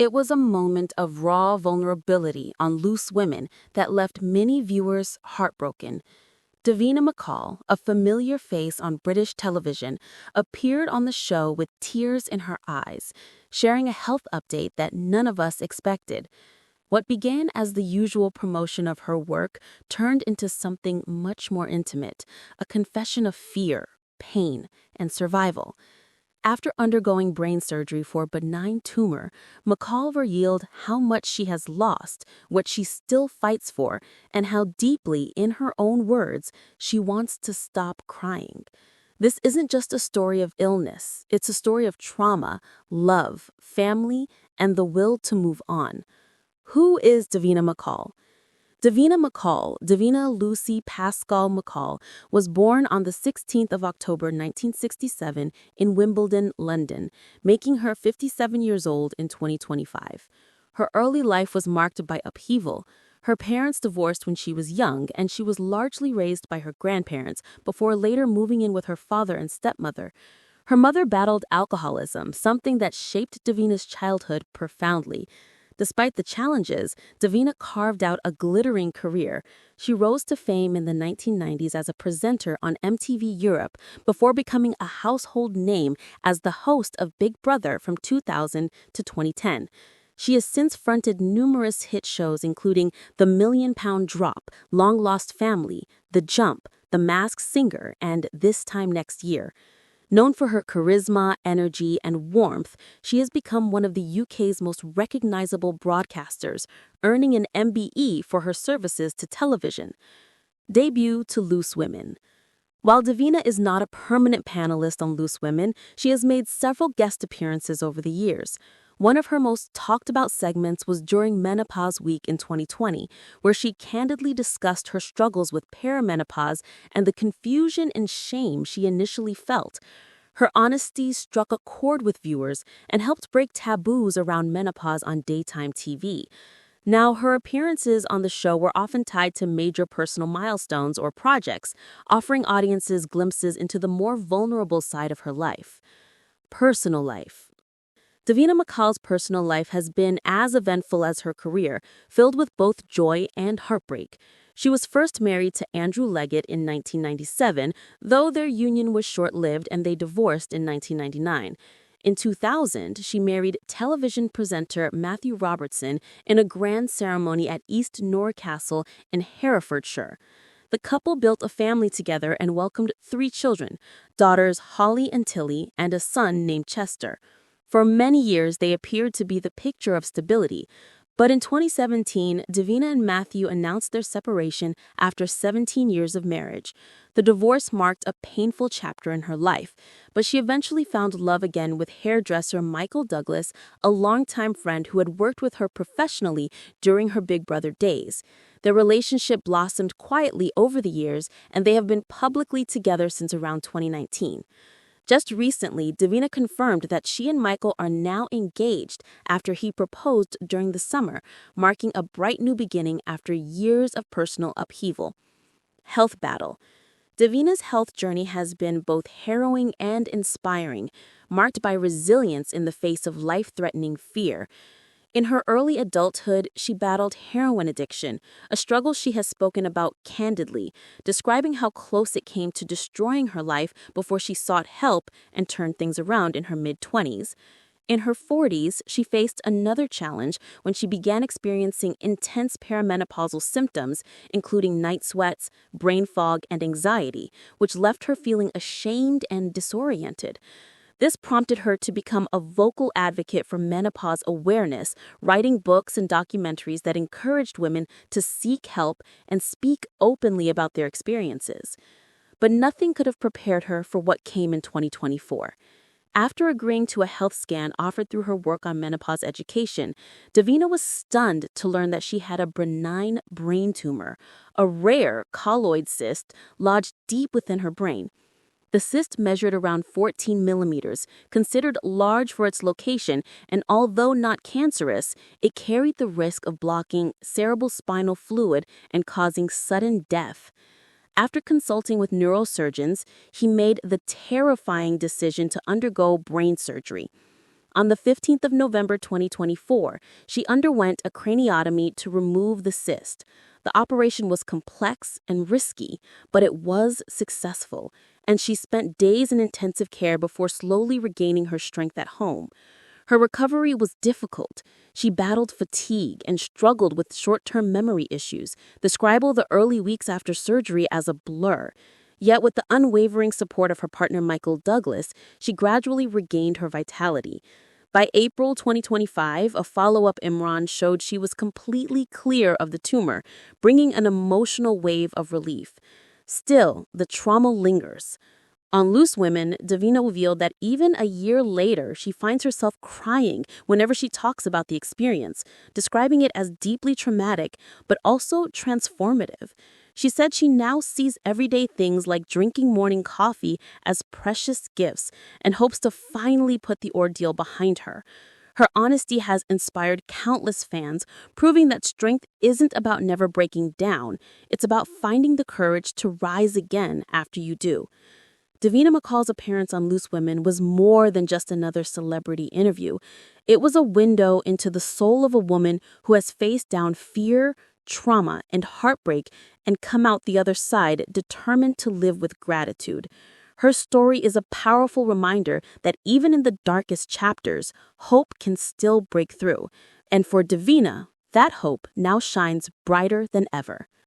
It was a moment of raw vulnerability on Loose Women that left many viewers heartbroken. Davina McCall, a familiar face on British television, appeared on the show with tears in her eyes, sharing a health update that none of us expected. What began as the usual promotion of her work turned into something much more intimate, a confession of fear, pain, and survival. After undergoing brain surgery for benign tumor, McCall revealed how much she has lost, what she still fights for, and how deeply, in her own words, she wants to stop crying. This isn't just a story of illness, it's a story of trauma, love, family, and the will to move on. Who is Davina McCall? Davina Lucy Pascal McCall, was born on the 16th of October 1967 in Wimbledon, London, making her 57 years old in 2025. Her early life was marked by upheaval. Her parents divorced when she was young, and she was largely raised by her grandparents before later moving in with her father and stepmother. Her mother battled alcoholism, something that shaped Davina's childhood profoundly. Despite the challenges, Davina carved out a glittering career. She rose to fame in the 1990s as a presenter on MTV Europe before becoming a household name as the host of Big Brother from 2000 to 2010. She has since fronted numerous hit shows including The Million-Pound Drop, Long Lost Family, The Jump, The Masked Singer, and This Time Next Year. Known for her charisma, energy, and warmth, she has become one of the UK's most recognizable broadcasters, earning an MBE for her services to television. Debut to Loose Women. While Davina is not a permanent panelist on Loose Women, she has made several guest appearances over the years. One of her most talked about segments was during Menopause Week in 2020, where she candidly discussed her struggles with perimenopause and the confusion and shame she initially felt. Her honesty struck a chord with viewers and helped break taboos around menopause on daytime TV. Now, her appearances on the show were often tied to major personal milestones or projects, offering audiences glimpses into the more vulnerable side of her life. Personal life. Davina McCall's personal life has been as eventful as her career, filled with both joy and heartbreak. She was first married to Andrew Leggett in 1997, though their union was short-lived and they divorced in 1999. In 2000, she married television presenter Matthew Robertson in a grand ceremony at East Nor Castle in Herefordshire. The couple built a family together and welcomed 3 children, daughters Holly and Tilly, and a son named Chester. For many years, they appeared to be the picture of stability. But in 2017, Davina and Matthew announced their separation after 17 years of marriage. The divorce marked a painful chapter in her life, but she eventually found love again with hairdresser Michael Douglas, a longtime friend who had worked with her professionally during her Big Brother days. Their relationship blossomed quietly over the years, and they have been publicly together since around 2019. Just recently, Davina confirmed that she and Michael are now engaged after he proposed during the summer, marking a bright new beginning after years of personal upheaval. Health battle. Davina's health journey has been both harrowing and inspiring, marked by resilience in the face of life-threatening fear. In her early adulthood, she battled heroin addiction, a struggle she has spoken about candidly, describing how close it came to destroying her life before she sought help and turned things around in her mid-20s. In her 40s, she faced another challenge when she began experiencing intense perimenopausal symptoms, including night sweats, brain fog, and anxiety, which left her feeling ashamed and disoriented. This prompted her to become a vocal advocate for menopause awareness, writing books and documentaries that encouraged women to seek help and speak openly about their experiences. But nothing could have prepared her for what came in 2024. After agreeing to a health scan offered through her work on menopause education, Davina was stunned to learn that she had a benign brain tumor, a rare colloid cyst lodged deep within her brain. The cyst measured around 14 millimeters, considered large for its location, and although not cancerous, it carried the risk of blocking cerebrospinal fluid and causing sudden death. After consulting with neurosurgeons, he made the terrifying decision to undergo brain surgery. On the 15th of November 2024, she underwent a craniotomy to remove the cyst. The operation was complex and risky, but it was successful, and she spent days in intensive care before slowly regaining her strength at home. Her recovery was difficult. She battled fatigue and struggled with short-term memory issues, describing the early weeks after surgery as a blur. Yet with the unwavering support of her partner Michael Douglas, she gradually regained her vitality. By April 2025, a follow-up Imran showed she was completely clear of the tumor, bringing an emotional wave of relief. Still, the trauma lingers. On Loose Women, Davina revealed that even a year later, she finds herself crying whenever she talks about the experience, describing it as deeply traumatic, but also transformative. She said she now sees everyday things like drinking morning coffee as precious gifts and hopes to finally put the ordeal behind her. Her honesty has inspired countless fans, proving that strength isn't about never breaking down. It's about finding the courage to rise again after you do. Davina McCall's appearance on Loose Women was more than just another celebrity interview. It was a window into the soul of a woman who has faced down fear, trauma, and heartbreak and come out the other side determined to live with gratitude. Her story is a powerful reminder that even in the darkest chapters, hope can still break through. And for Davina, that hope now shines brighter than ever.